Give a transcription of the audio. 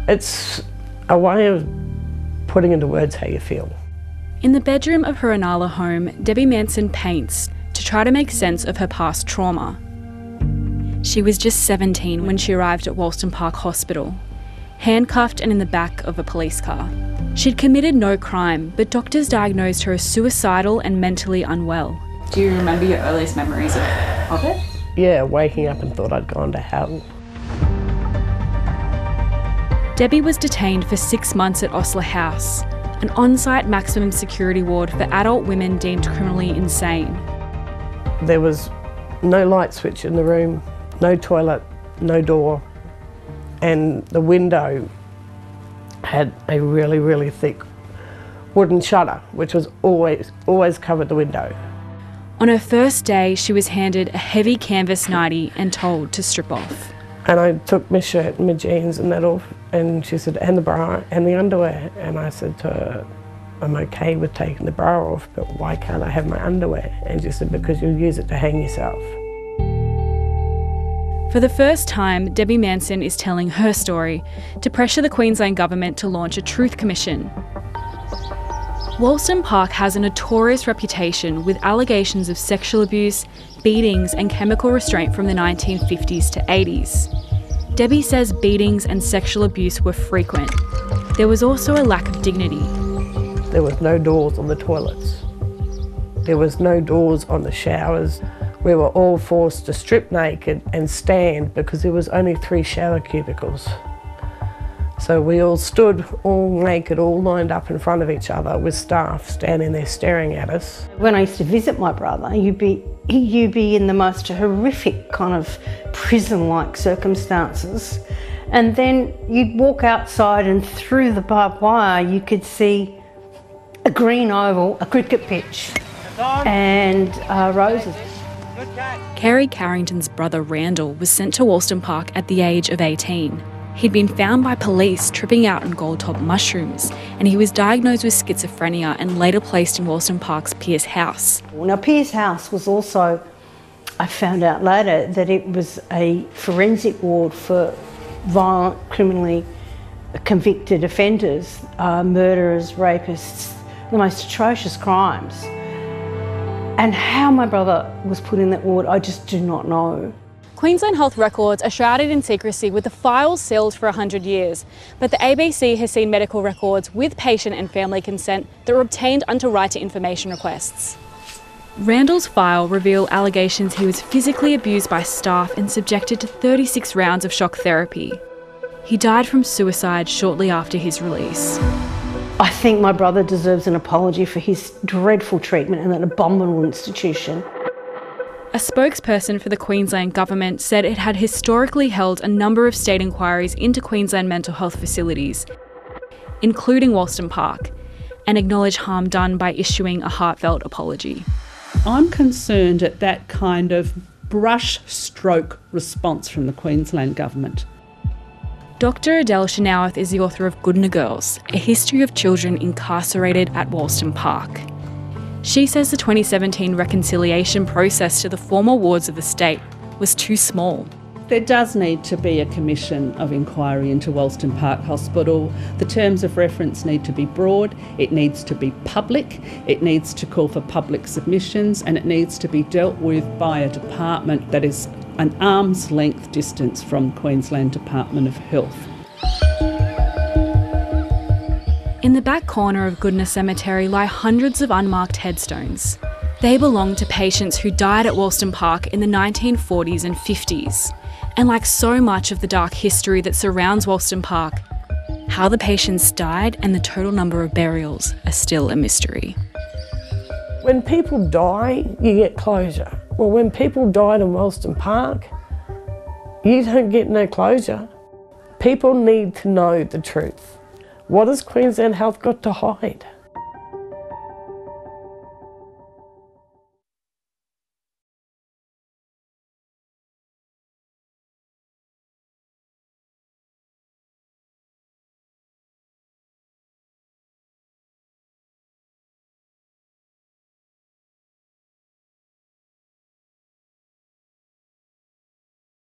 It's a way of putting into words how you feel. In the bedroom of her Inala home, Debbie Manson paints to try to make sense of her past trauma. She was just 17 when she arrived at Wolston Park Hospital, handcuffed and in the back of a police car. She'd committed no crime, but doctors diagnosed her as suicidal and mentally unwell. Do you remember your earliest memories of it? Yeah, waking up and thought I'd gone to hell. Debbie was detained for 6 months at Osler House, an on-site maximum security ward for adult women deemed criminally insane. There was no light switch in the room, no toilet, no door, and the window had a really, really thick wooden shutter, which was always covered the window. On her first day, she was handed a heavy canvas nightie and told to strip off. And I took my shirt and my jeans and that off, and she said, and the bra and the underwear. And I said to her, I'm okay with taking the bra off, but why can't I have my underwear? And she said, because you'll use it to hang yourself. For the first time, Debbie Manson is telling her story to pressure the Queensland government to launch a truth commission. Wolston Park has a notorious reputation with allegations of sexual abuse, beatings and chemical restraint from the 1950s to 80s. Debbie says beatings and sexual abuse were frequent. There was also a lack of dignity. There was no doors on the toilets. There was no doors on the showers. We were all forced to strip naked and stand because there was only 3 shower cubicles. So we all stood all naked, all lined up in front of each other with staff standing there staring at us. When I used to visit my brother, you'd be in the most horrific kind of prison-like circumstances. And then you'd walk outside and through the barbed wire you could see a green oval, a cricket pitch and roses. Kerry Carrington's brother Randall was sent to Wolston Park at the age of 18. He'd been found by police tripping out on gold-top mushrooms, and he was diagnosed with schizophrenia and later placed in Wolston Park's Pierce House. Now Pierce House was also, I found out later, that it was a forensic ward for violent, criminally convicted offenders, murderers, rapists, the most atrocious crimes. And how my brother was put in that ward, I just do not know. Queensland Health records are shrouded in secrecy with the files sealed for 100 years, but the ABC has seen medical records with patient and family consent that were obtained under right to information requests. Randall's file reveal allegations he was physically abused by staff and subjected to 36 rounds of shock therapy. He died from suicide shortly after his release. I think my brother deserves an apology for his dreadful treatment in that abominable institution. A spokesperson for the Queensland government said it had historically held a number of state inquiries into Queensland mental health facilities, including Wolston Park, and acknowledged harm done by issuing a heartfelt apology. I'm concerned at that kind of brush-stroke response from the Queensland government. Dr Adele Chenoweth is the author of Goodna Girls, a history of children incarcerated at Wolston Park. She says the 2017 reconciliation process to the former wards of the state was too small. There does need to be a commission of inquiry into Wolston Park Hospital. The terms of reference need to be broad, it needs to be public, it needs to call for public submissions, and it needs to be dealt with by a department that is an arm's length distance from Queensland Department of Health. In the back corner of Goodna Cemetery lie hundreds of unmarked headstones. They belong to patients who died at Wolston Park in the 1940s and 50s. And like so much of the dark history that surrounds Wolston Park, how the patients died and the total number of burials are still a mystery. When people die, you get closure. Well, when people died in Wolston Park, you don't get no closure. People need to know the truth. What has Queensland Health got to hide?